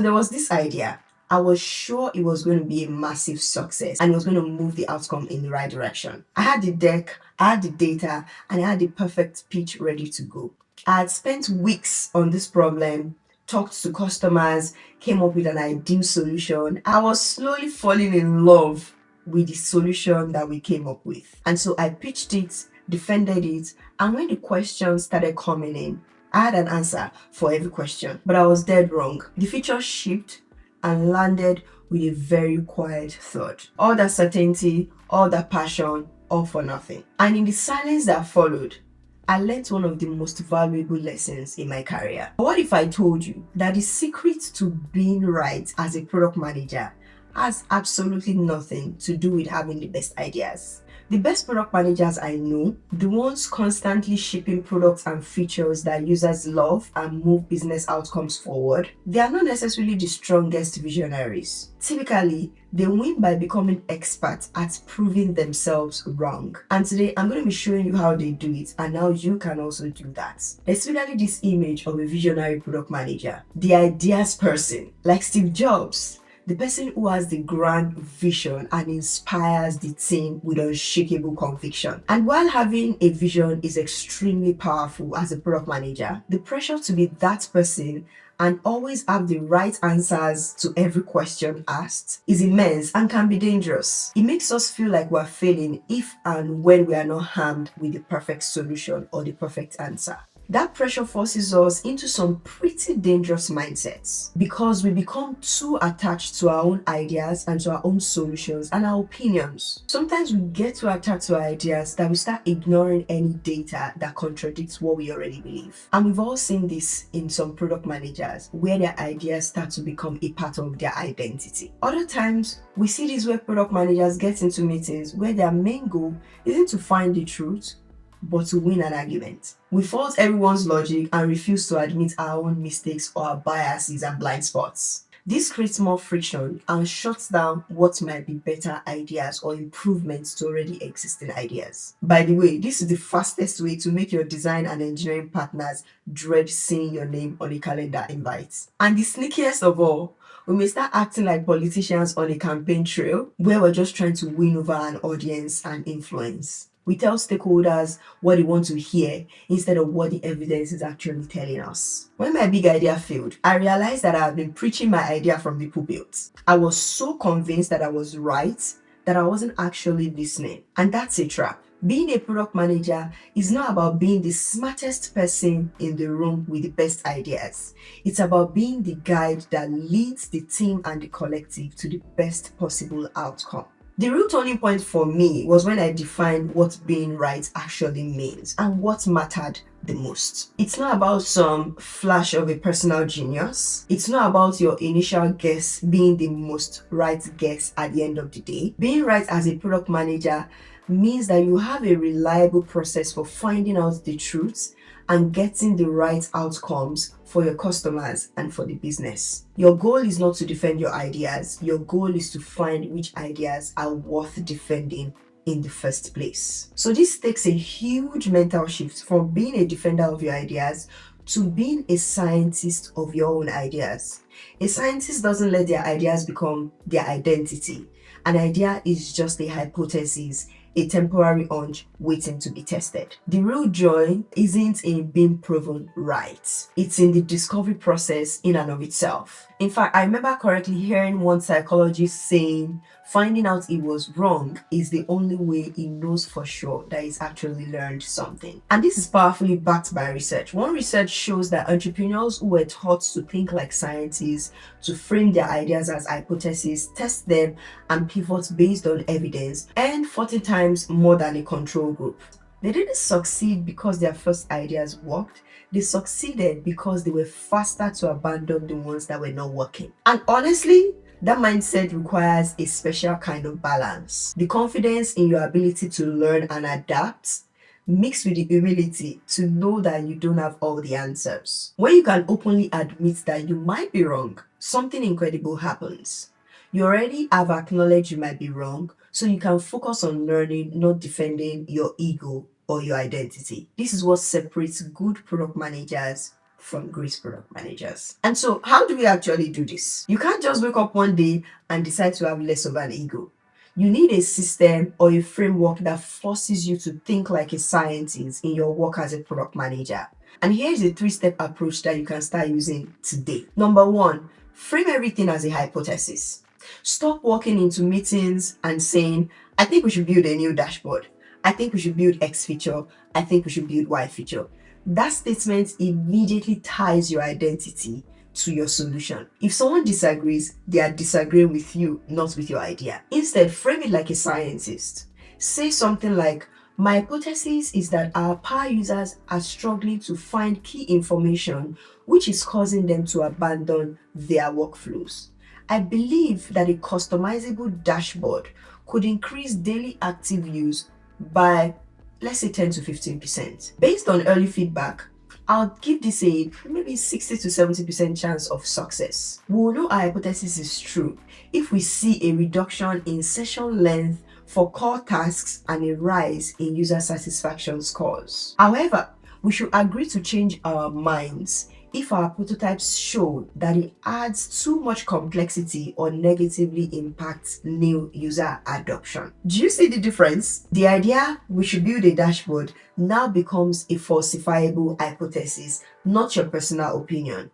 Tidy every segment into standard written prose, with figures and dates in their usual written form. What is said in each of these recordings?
So there was this idea. I was sure it was going to be a massive success and it was going to move the outcome in the right direction. I had the deck, I had the data, and I had the perfect pitch ready to go. I had spent weeks on this problem, talked to customers, came up with an ideal solution. I was slowly falling in love with the solution that we came up with. And so I pitched it, defended it, and when the questions started coming in, I had an answer for every question, but I was dead wrong. The feature shipped and landed with a very quiet thud. All that certainty, all that passion, all for nothing. And in the silence that followed, I learned one of the most valuable lessons in my career. What if I told you that the secret to being right as a product manager has absolutely nothing to do with having the best ideas? The best product managers I know, the ones constantly shipping products and features that users love and move business outcomes forward, they are not necessarily the strongest visionaries. Typically, they win by becoming experts at proving themselves wrong. And today, I'm going to be showing you how they do it and how you can also do that. Especially this image of a visionary product manager, the ideas person, like Steve Jobs. The person who has the grand vision and inspires the team with unshakable conviction. And while having a vision is extremely powerful as a product manager, the pressure to be that person and always have the right answers to every question asked is immense and can be dangerous. It makes us feel like we're failing if and when we are not harmed with the perfect solution or the perfect answer. That pressure forces us into some pretty dangerous mindsets because we become too attached to our own ideas and to our own solutions and our opinions. Sometimes we get too attached to our ideas that we start ignoring any data that contradicts what we already believe. And we've all seen this in some product managers where their ideas start to become a part of their identity. Other times, we see this where product managers get into meetings where their main goal isn't to find the truth, but to win an argument. We fault everyone's logic and refuse to admit our own mistakes or our biases and blind spots. This creates more friction and shuts down what might be better ideas or improvements to already existing ideas. By the way, this is the fastest way to make your design and engineering partners dread seeing your name on a calendar invite. And the sneakiest of all, we may start acting like politicians on a campaign trail where we're just trying to win over an audience and influence. We tell stakeholders what they want to hear instead of what the evidence is actually telling us. When my big idea failed, I realized that I had been preaching my idea from the pulpit. I was so convinced that I was right that I wasn't actually listening. And that's a trap. Being a product manager is not about being the smartest person in the room with the best ideas. It's about being the guide that leads the team and the collective to the best possible outcome. The real turning point for me was when I defined what being right actually means and what mattered the most. It's not about some flash of a personal genius. It's not about your initial guess being the most right guess at the end of the day. Being right as a product manager means that you have a reliable process for finding out the truth and getting the right outcomes for your customers and for the business. Your goal is not to defend your ideas. Your goal is to find which ideas are worth defending in the first place. So this takes a huge mental shift from being a defender of your ideas to being a scientist of your own ideas. A scientist doesn't let their ideas become their identity. An idea is just a hypothesis, a temporary hunch waiting to be tested. The real joy isn't in being proven right. It's in the discovery process in and of itself. In fact, I remember correctly hearing one psychologist saying, finding out he was wrong is the only way he knows for sure that he's actually learned something. And this is powerfully backed by research. One research shows that entrepreneurs who were taught to think like scientists, to frame their ideas as hypotheses, test them, and pivot based on evidence, earn 40 times more than a control group. They didn't succeed because their first ideas worked. They succeeded because they were faster to abandon the ones that were not working. And honestly, that mindset requires a special kind of balance. The confidence in your ability to learn and adapt mixed with the humility to know that you don't have all the answers. When you can openly admit that you might be wrong, something incredible happens. You already have acknowledged you might be wrong, so you can focus on learning, not defending your ego or your identity. This is what separates good product managers from great product managers. And so, how do we actually do this? You can't just wake up one day and decide to have less of an ego. You need a system or a framework that forces you to think like a scientist in your work as a product manager. And here's a 3-step approach that you can start using today. Number 1, frame everything as a hypothesis. Stop walking into meetings and saying, I think we should build a new dashboard. I think we should build X feature. I think we should build Y feature. That statement immediately ties your identity to your solution. If someone disagrees, they are disagreeing with you, not with your idea. Instead, frame it like a scientist. Say something like, my hypothesis is that our power users are struggling to find key information, which is causing them to abandon their workflows. I believe that a customizable dashboard could increase daily active use by, let's say, 10 to 15%. Based on early feedback, I'll give this a maybe 60 to 70% chance of success. We will know our hypothesis is true if we see a reduction in session length for core tasks and a rise in user satisfaction scores. However, we should agree to change our minds if our prototypes show that it adds too much complexity or negatively impacts new user adoption. Do you see the difference? The idea we should build a dashboard now becomes a falsifiable hypothesis, not your personal opinion.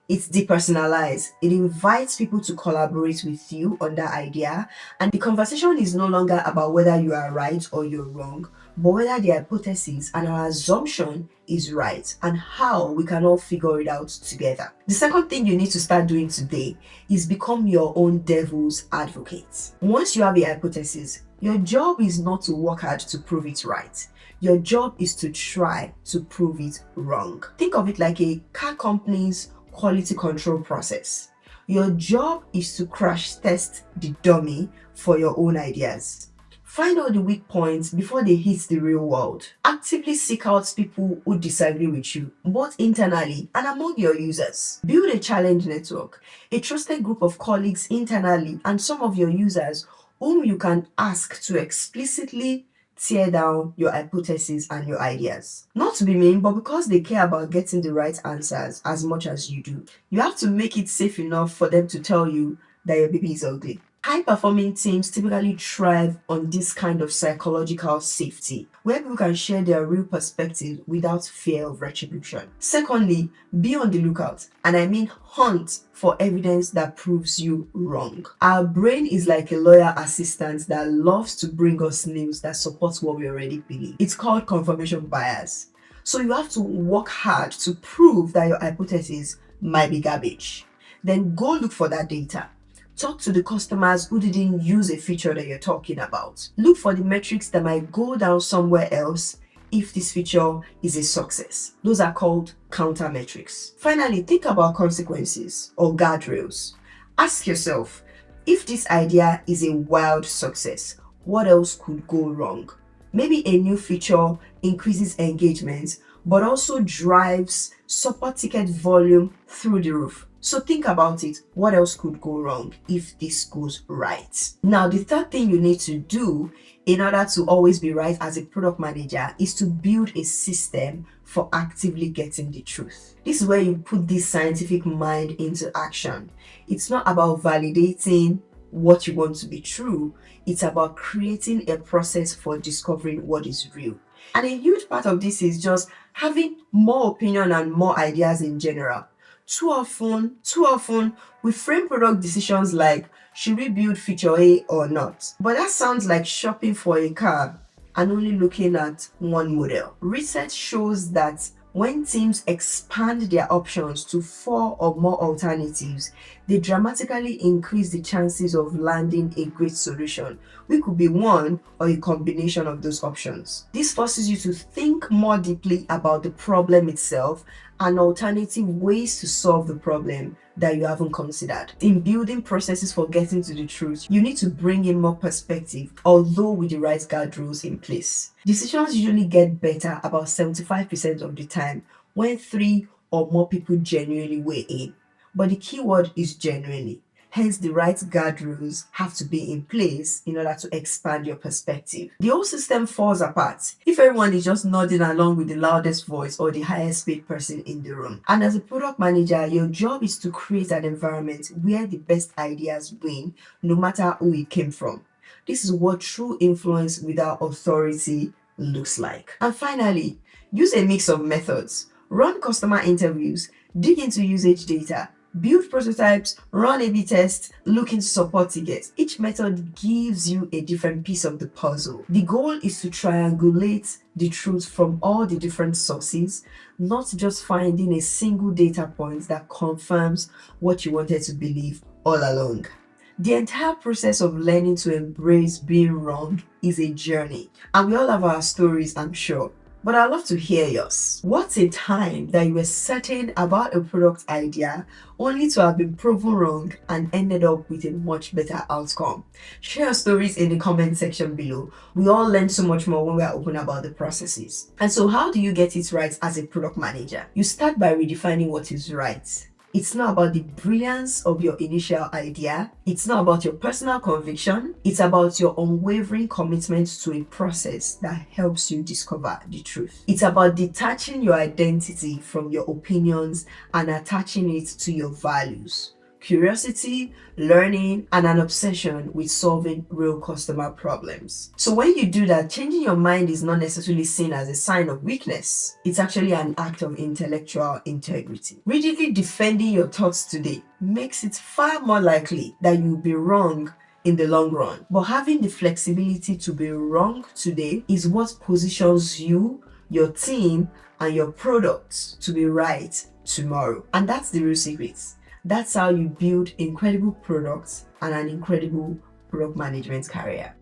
It's depersonalized. It invites people to collaborate with you on that idea, and the conversation is no longer about whether you are right or you're wrong, but whether the hypothesis and our assumption is right and how we can all figure it out together. The second thing you need to start doing today is become your own devil's advocate. Once you have a hypothesis, your job is not to work hard to prove it right. Your job is to try to prove it wrong. Think of it like a car company's quality control process. Your job is to crash test the dummy for your own ideas. Find out the weak points before they hit the real world. Actively seek out people who disagree with you, both internally and among your users. Build a challenge network, a trusted group of colleagues internally and some of your users whom you can ask to explicitly tear down your hypotheses and your ideas. Not to be mean, but because they care about getting the right answers as much as you do. You have to make it safe enough for them to tell you that your baby is ugly. High-performing teams typically thrive on this kind of psychological safety, where people can share their real perspective without fear of retribution. Secondly, be on the lookout, and I mean hunt for evidence that proves you wrong. Our brain is like a lawyer assistant that loves to bring us news that supports what we already believe. It's called confirmation bias. So you have to work hard to prove that your hypothesis might be garbage. Then go look for that data. Talk to the customers who didn't use a feature that you're talking about. Look for the metrics that might go down somewhere else if this feature is a success. Those are called counter metrics. Finally, think about consequences or guardrails. Ask yourself, if this idea is a wild success, what else could go wrong? Maybe a new feature increases engagement, but also drives support ticket volume through the roof. So think about it. What else could go wrong if this goes right? Now, the third thing you need to do in order to always be right as a product manager is to build a system for actively getting the truth. This is where you put this scientific mind into action. It's not about validating what you want to be true. It's about creating a process for discovering what is real. And a huge part of this is just having more opinion and more ideas in general. Too often, we frame product decisions like, should we build feature A or not? But that sounds like shopping for a car and only looking at one model. Research shows that when teams expand their options to 4 or more alternatives, they dramatically increase the chances of landing a great solution, which could be one or a combination of those options. This forces you to think more deeply about the problem itself and alternative ways to solve the problem that you haven't considered. In building processes for getting to the truth, you need to bring in more perspective, although with the right guardrails in place. Decisions usually get better about 75% of the time when 3 or more people genuinely weigh in. But the key word is genuinely. Hence, the right guardrails have to be in place in order to expand your perspective. The whole system falls apart if everyone is just nodding along with the loudest voice or the highest paid person in the room. And as a product manager, your job is to create an environment where the best ideas win, no matter who it came from. This is what true influence without authority looks like. And finally, use a mix of methods. Run customer interviews, dig into usage data, build prototypes, run A/B tests, look into support tickets. Each method gives you a different piece of the puzzle. The goal is to triangulate the truth from all the different sources, not just finding a single data point that confirms what you wanted to believe all along. The entire process of learning to embrace being wrong is a journey, and we all have our stories, I'm sure. But I'd love to hear yours. What's a time that you were certain about a product idea only to have been proven wrong and ended up with a much better outcome? Share your stories in the comment section below. We all learn so much more when we are open about the processes. And so how do you get it right as a product manager? You start by redefining what is right. It's not about the brilliance of your initial idea. It's not about your personal conviction. It's about your unwavering commitment to a process that helps you discover the truth. It's about detaching your identity from your opinions and attaching it to your values. Curiosity, learning, and an obsession with solving real customer problems. So when you do that, changing your mind is not necessarily seen as a sign of weakness. It's actually an act of intellectual integrity. Rigidly defending your thoughts today makes it far more likely that you'll be wrong in the long run. But having the flexibility to be wrong today is what positions you, your team, and your products to be right tomorrow. And that's the real secret. That's how you build incredible products and an incredible product management career.